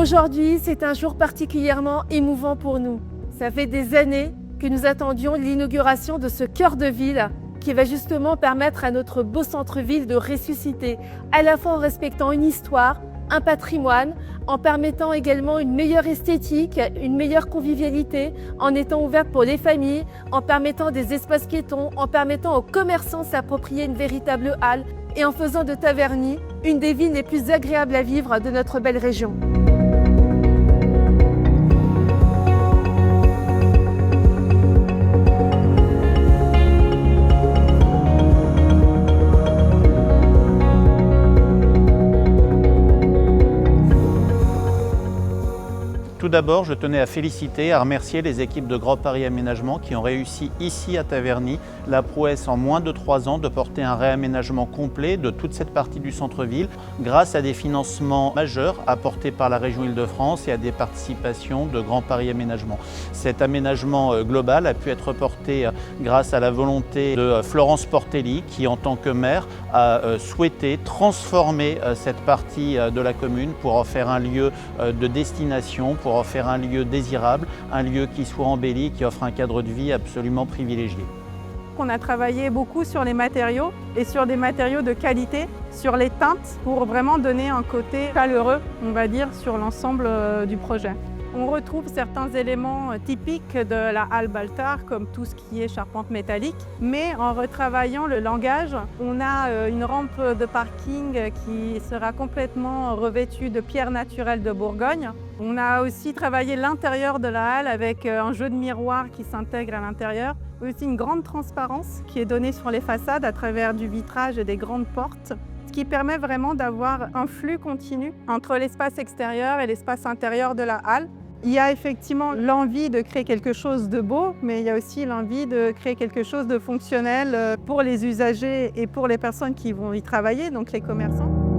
Aujourd'hui, c'est un jour particulièrement émouvant pour nous. Ça fait des années que nous attendions l'inauguration de ce cœur de ville qui va justement permettre à notre beau centre-ville de ressusciter, à la fois en respectant une histoire, un patrimoine, en permettant également une meilleure esthétique, une meilleure convivialité, en étant ouverte pour les familles, en permettant des espaces piétons, en permettant aux commerçants de s'approprier une véritable halle et en faisant de Taverny une des villes les plus agréables à vivre de notre belle région. Tout d'abord, je tenais à féliciter, à remercier les équipes de Grand Paris Aménagement qui ont réussi ici à Taverny la prouesse en moins de 3 ans de porter un réaménagement complet de toute cette partie du centre-ville grâce à des financements majeurs apportés par la région Île-de-France et à des participations de Grand Paris Aménagement. Cet aménagement global a pu être porté grâce à la volonté de Florence Portelli qui, en tant que maire, a souhaité transformer cette partie de la commune pour en faire un lieu de destination, pour en faire un lieu désirable, un lieu qui soit embelli, qui offre un cadre de vie absolument privilégié. On a travaillé beaucoup sur les matériaux et sur des matériaux de qualité, sur les teintes pour vraiment donner un côté chaleureux, on va dire, sur l'ensemble du projet. On retrouve certains éléments typiques de la halle Baltard, comme tout ce qui est charpente métallique, mais en retravaillant le langage, on a une rampe de parking qui sera complètement revêtue de pierres naturelles de Bourgogne. On a aussi travaillé l'intérieur de la halle avec un jeu de miroirs qui s'intègre à l'intérieur, aussi une grande transparence qui est donnée sur les façades à travers du vitrage et des grandes portes, ce qui permet vraiment d'avoir un flux continu entre l'espace extérieur et l'espace intérieur de la halle. Il y a effectivement l'envie de créer quelque chose de beau, mais il y a aussi l'envie de créer quelque chose de fonctionnel pour les usagers et pour les personnes qui vont y travailler, donc les commerçants.